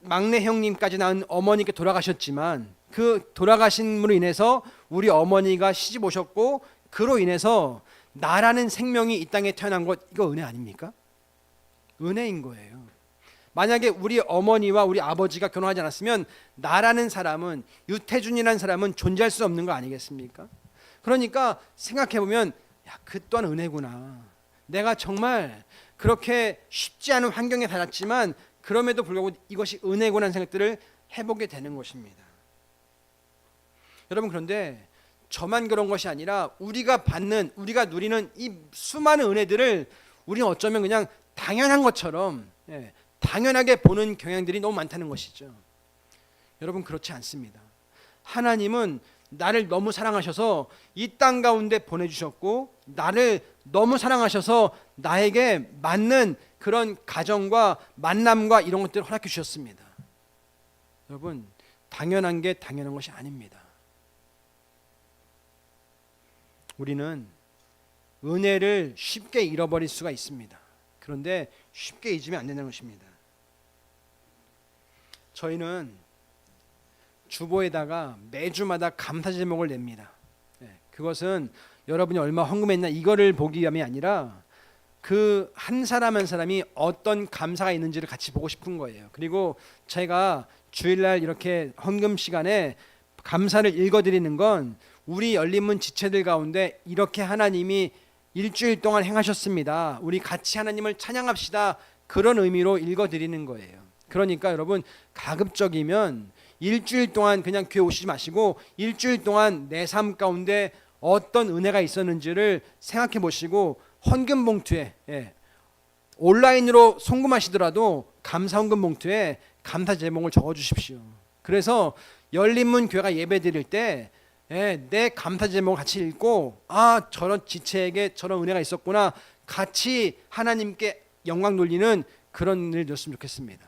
막내 형님까지 낳은 어머니께 돌아가셨지만 그 돌아가심으로 인해서 우리 어머니가 시집 오셨고 그로 인해서 나라는 생명이 이 땅에 태어난 것, 이거 은혜 아닙니까? 은혜인 거예요. 만약에 우리 어머니와 우리 아버지가 결혼하지 않았으면 나라는 사람은, 유태준이라는 사람은 존재할 수 없는 거 아니겠습니까? 그러니까 생각해보면 그 또한 은혜구나. 내가 정말 그렇게 쉽지 않은 환경에 살았지만 그럼에도 불구하고 이것이 은혜구나 하는 생각들을 해보게 되는 것입니다. 여러분, 그런데 저만 그런 것이 아니라 우리가 누리는 이 수많은 은혜들을 우리는 어쩌면 그냥 당연한 것처럼 당연하게 보는 경향들이 너무 많다는 것이죠. 여러분, 그렇지 않습니다. 하나님은 나를 너무 사랑하셔서 이 땅 가운데 보내주셨고, 나를 너무 사랑하셔서 나에게 맞는 그런 가정과 만남과 이런 것들을 허락해 주셨습니다. 여러분, 당연한 게 당연한 것이 아닙니다. 우리는 은혜를 쉽게 잃어버릴 수가 있습니다. 그런데 쉽게 잊으면 안 된다는 것입니다. 저희는 주보에다가 매주마다 감사 제목을 냅니다. 그것은 여러분이 얼마 헌금했나 이거를 보기 위함이 아니라 그 한 사람 한 사람이 어떤 감사가 있는지를 같이 보고 싶은 거예요. 그리고 제가 주일날 이렇게 헌금 시간에 감사를 읽어드리는 건 우리 열린문 지체들 가운데 이렇게 하나님이 일주일 동안 행하셨습니다. 우리 같이 하나님을 찬양합시다. 그런 의미로 읽어드리는 거예요. 그러니까 여러분, 가급적이면 일주일 동안 그냥 교회 오시지 마시고 일주일 동안 내 삶 가운데 어떤 은혜가 있었는지를 생각해 보시고 헌금 봉투에 온라인으로 송금하시더라도 감사 헌금 봉투에 감사 제목을 적어 주십시오. 그래서 열린문 교회가 예배 드릴 때 내 감사 제목을 같이 읽고 저런 지체에게 저런 은혜가 있었구나, 같이 하나님께 영광 돌리는 그런 일을 되었으면 좋겠습니다.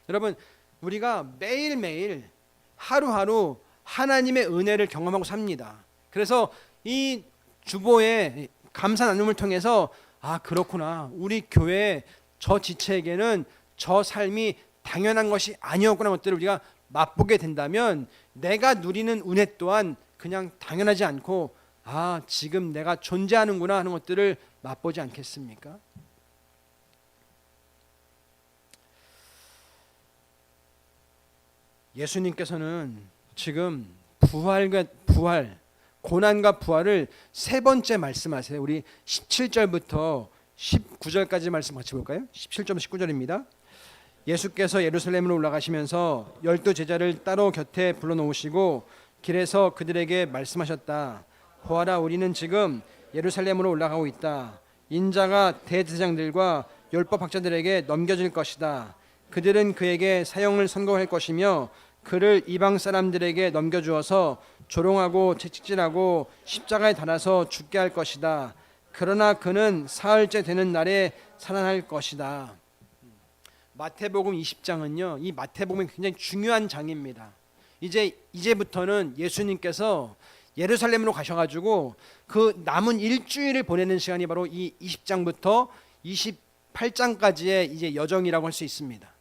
여러분, 우리가 매일매일 하루하루 하나님의 은혜를 경험하고 삽니다. 그래서 이 주보의 감사 나눔을 통해서 그렇구나, 우리 교회 저 지체에게는 저 삶이 당연한 것이 아니었구나 하는 것들을 우리가 맛보게 된다면 내가 누리는 은혜 또한 그냥 당연하지 않고 지금 내가 존재하는구나 하는 것들을 맛보지 않겠습니까? 예수님께서는 지금 부활, 고난과 부활을 세 번째 말씀하세요. 우리 17절부터 19절까지 말씀 같이 볼까요? 17절 19절입니다. 예수께서 예루살렘으로 올라가시면서 12 제자를 따로 곁에 불러놓으시고 길에서 그들에게 말씀하셨다. 보아라, 우리는 지금 예루살렘으로 올라가고 있다. 인자가 대제사장들과 율법 학자들에게 넘겨질 것이다. 그들은 그에게 사형을 선고할 것이며 그를 이방 사람들에게 넘겨주어서 조롱하고 채찍질하고 십자가에 달아서 죽게 할 것이다. 그러나 그는 사흘째 되는 날에 살아날 것이다. 마태복음 20장은요, 이 마태복음이 굉장히 중요한 장입니다. 이제부터는 예수님께서 예루살렘으로 가셔가지고 그 남은 일주일을 보내는 시간이 바로 이 20장부터 28장까지의 이제 여정이라고 할 수 있습니다.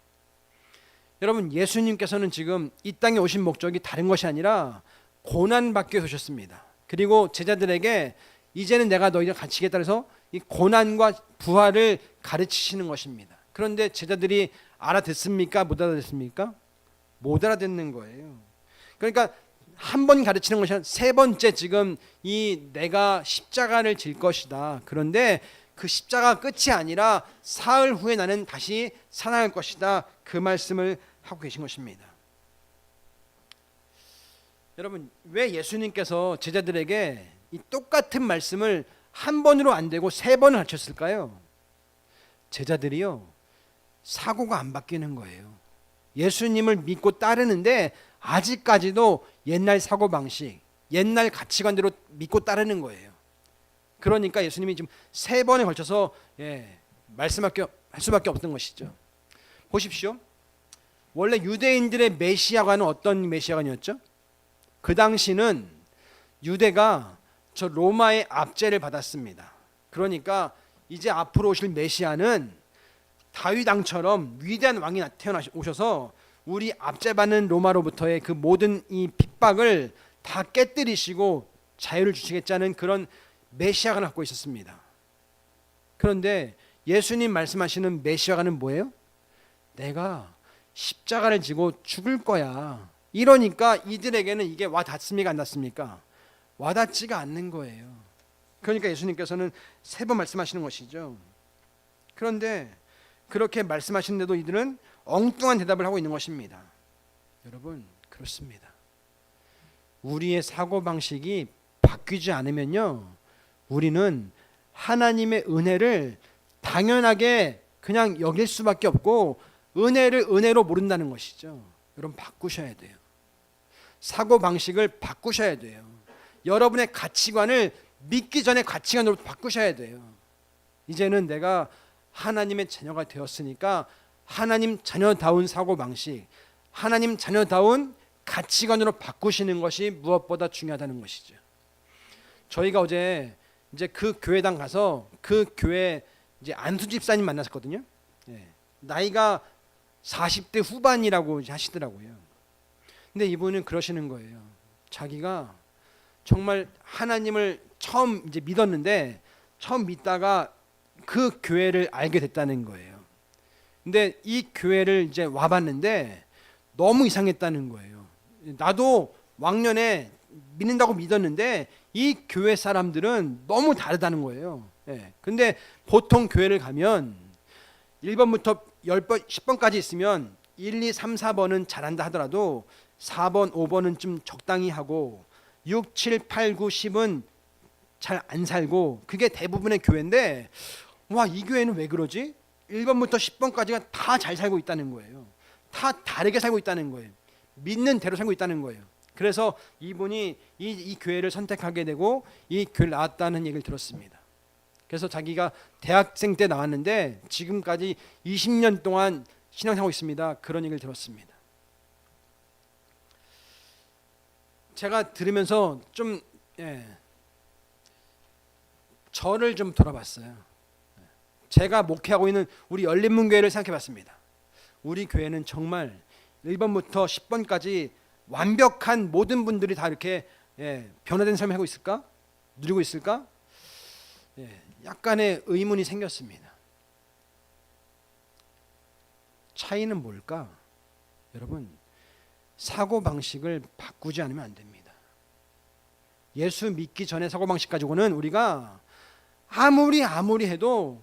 여러분, 예수님께서는 지금 이 땅에 오신 목적이 다른 것이 아니라 고난받기 위해 오셨습니다. 그리고 제자들에게 이제는 내가 너희랑 갇히겠다 해서 이 고난과 부활을 가르치시는 것입니다. 그런데 제자들이 알아듣습니까? 못 알아듣습니까? 못 알아듣는 거예요. 그러니까 한 번 가르치는 것이 아니라 세 번째 지금 이 내가 십자가를 질 것이다. 그런데 그 십자가 끝이 아니라 사흘 후에 나는 다시 살아날 것이다. 그 말씀을 하고 계신 것입니다. 여러분, 왜 예수님께서 제자들에게 이 똑같은 말씀을 한 번으로 안 되고 세 번을 가르쳤을까요? 제자들이요, 사고가 안 바뀌는 거예요. 예수님을 믿고 따르는데 아직까지도 옛날 사고방식, 옛날 가치관대로 믿고 따르는 거예요. 그러니까 예수님이 지금 세 번에 걸쳐서 말씀할 수밖에 없던 것이죠. 보십시오. 원래 유대인들의 메시아관은 어떤 메시아관이었죠? 그 당시는 유대가 저 로마의 압제를 받았습니다. 그러니까 이제 앞으로 오실 메시아는 다윗 왕처럼 위대한 왕이 태어나셔서 우리 압제받는 로마로부터의 그 모든 이 핍박을 다 깨뜨리시고 자유를 주시겠다는 그런 메시아가 갖고 있었습니다. 그런데 예수님 말씀하시는 메시아가는 뭐예요? 내가 십자가를 지고 죽을 거야. 이러니까 이들에게는 이게 와 닿습니까 안 닿습니까? 와 닿지가 않는 거예요. 그러니까 예수님께서는 3번 말씀하시는 것이죠. 그런데 그렇게 말씀하시는데도 이들은 엉뚱한 대답을 하고 있는 것입니다. 여러분, 그렇습니다. 우리의 사고방식이 바뀌지 않으면요, 우리는 하나님의 은혜를 당연하게 그냥 여길 수밖에 없고 은혜를 은혜로 모른다는 것이죠. 여러분, 바꾸셔야 돼요. 사고방식을 바꾸셔야 돼요. 여러분의 가치관을 믿기 전에 가치관으로 바꾸셔야 돼요. 이제는 내가 하나님의 자녀가 되었으니까 하나님 자녀다운 사고방식, 하나님 자녀다운 가치관으로 바꾸시는 것이 무엇보다 중요하다는 것이죠. 저희가 어제 이제 그 교회당 가서 그 교회 이제 안수 집사님 만났었거든요. 나이가 40대 후반이라고 하시더라고요. 근데 이분은 그러시는 거예요. 자기가 정말 하나님을 처음 이제 믿었는데 처음 믿다가 그 교회를 알게 됐다는 거예요. 근데 이 교회를 이제 와봤는데 너무 이상했다는 거예요. 나도 왕년에 믿는다고 믿었는데 이 교회 사람들은 너무 다르다는 거예요. 근데 보통 교회를 가면 1번부터 10번, 10번까지 있으면 1, 2, 3, 4번은 잘한다 하더라도 4번, 5번은 좀 적당히 하고 6, 7, 8, 9, 10은 잘 안 살고 그게 대부분의 교회인데 와, 이 교회는 왜 그러지? 1번부터 10번까지가 다 잘 살고 있다는 거예요. 다 다르게 살고 있다는 거예요. 믿는 대로 살고 있다는 거예요. 그래서 이분이 이 교회를 선택하게 되고 이 교회를 나왔다는 얘기를 들었습니다. 그래서 자기가 대학생 때 나왔는데 지금까지 20년 동안 신앙생활하고 있습니다. 그런 얘기를 들었습니다. 제가 들으면서 좀 저를 좀 돌아봤어요. 제가 목회하고 있는 우리 열린문교회를 생각해봤습니다. 우리 교회는 정말 1번부터 10번까지 완벽한 모든 분들이 다 이렇게 변화된 삶을 하고 있을까? 누리고 있을까? 약간의 의문이 생겼습니다. 차이는 뭘까? 여러분, 사고방식을 바꾸지 않으면 안 됩니다. 예수 믿기 전에 사고방식 가지고는 우리가 아무리 해도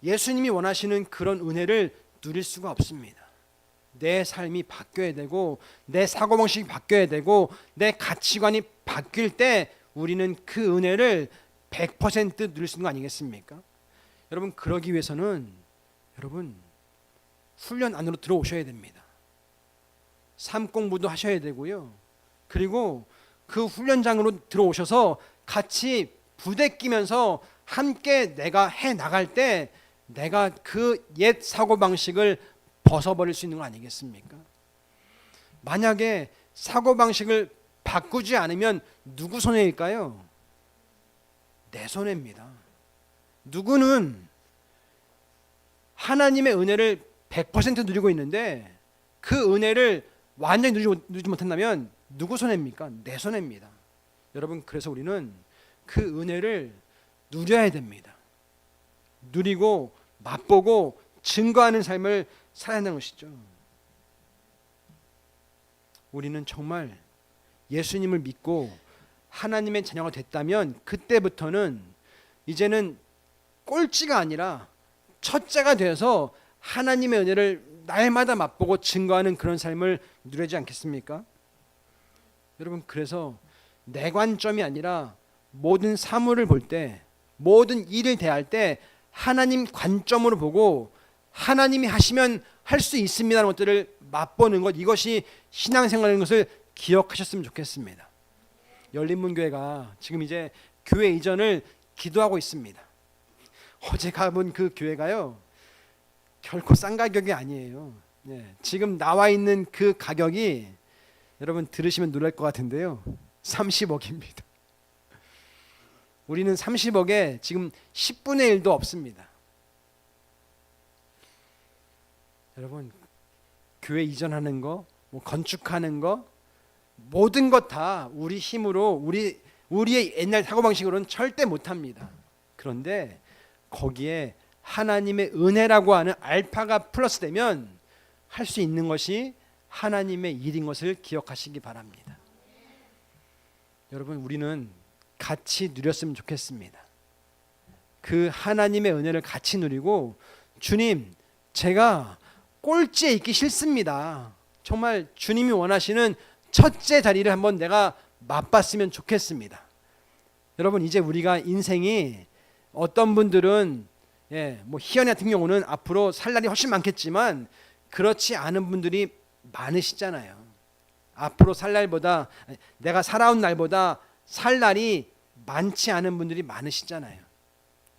예수님이 원하시는 그런 은혜를 누릴 수가 없습니다. 내 삶이 바뀌어야 되고 내 사고방식이 바뀌어야 되고 내 가치관이 바뀔 때 우리는 그 은혜를 100% 누릴 수 있는 거 아니겠습니까? 여러분, 그러기 위해서는 여러분 훈련 안으로 들어오셔야 됩니다. 삶 공부도 하셔야 되고요. 그리고 그 훈련장으로 들어오셔서 같이 부대끼면서 함께 내가 해 나갈 때 내가 그 옛 사고방식을 벗어버릴 수 있는 거 아니겠습니까? 만약에 사고방식을 바꾸지 않으면 누구 손해일까요? 내 손해입니다. 누구는 하나님의 은혜를 100% 누리고 있는데 그 은혜를 완전히 누리지 못한다면 누구 손해입니까? 내 손해입니다. 여러분, 그래서 우리는 그 은혜를 누려야 됩니다. 누리고 맛보고 증거하는 삶을 살아야 하는 것이죠. 우리는 정말 예수님을 믿고 하나님의 자녀가 됐다면 그때부터는 이제는 꼴찌가 아니라 첫째가 되어서 하나님의 은혜를 날마다 맛보고 증거하는 그런 삶을 누리지 않겠습니까? 여러분, 그래서 내 관점이 아니라 모든 사물을 볼 때, 모든 일을 대할 때 하나님 관점으로 보고 하나님이 하시면 할 수 있습니다라는 것들을 맛보는 것, 이것이 신앙생활인 것을 기억하셨으면 좋겠습니다. 열린문교회가 지금 이제 교회 이전을 기도하고 있습니다. 어제 가본 그 교회가요, 결코 싼 가격이 아니에요. 지금 나와 있는 그 가격이 여러분 들으시면 놀랄 것 같은데요, 30억입니다. 우리는 30억에 지금 10분의 1도 없습니다. 여러분, 교회 이전하는 거, 뭐 건축하는 거, 모든 것 다 우리 힘으로 우리의 옛날 사고방식으로는 절대 못합니다. 그런데 거기에 하나님의 은혜라고 하는 알파가 플러스 되면 할 수 있는 것이 하나님의 일인 것을 기억하시기 바랍니다. 여러분, 우리는 같이 누렸으면 좋겠습니다. 그 하나님의 은혜를 같이 누리고, 주님, 제가 꼴찌에 있기 싫습니다. 정말 주님이 원하시는 첫째 자리를 한번 내가 맛봤으면 좋겠습니다. 여러분, 이제 우리가 인생이, 어떤 분들은 희연이 같은 경우는 앞으로 살 날이 훨씬 많겠지만 그렇지 않은 분들이 많으시잖아요. 앞으로 살 날보다, 내가 살아온 날보다 살 날이 많지 않은 분들이 많으시잖아요.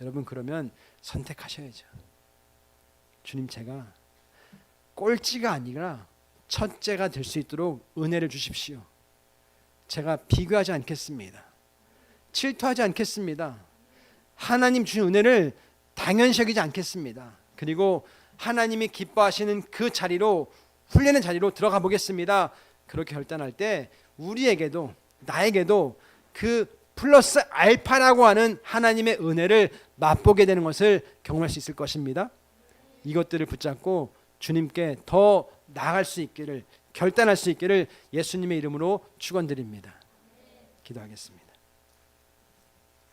여러분, 그러면 선택하셔야죠. 주님, 제가 꼴찌가 아니라 첫째가 될 수 있도록 은혜를 주십시오. 제가 비교하지 않겠습니다. 질투하지 않겠습니다. 하나님 주신 은혜를 당연시 여기지 않겠습니다. 그리고 하나님이 기뻐하시는 그 자리로, 훈련의 자리로 들어가 보겠습니다. 그렇게 결단할 때 우리에게도, 나에게도 그 플러스 알파라고 하는 하나님의 은혜를 맛보게 되는 것을 경험할 수 있을 것입니다. 이것들을 붙잡고 주님께 더 나아갈 수 있기를, 결단할 수 있기를 예수님의 이름으로 축원드립니다. 기도하겠습니다.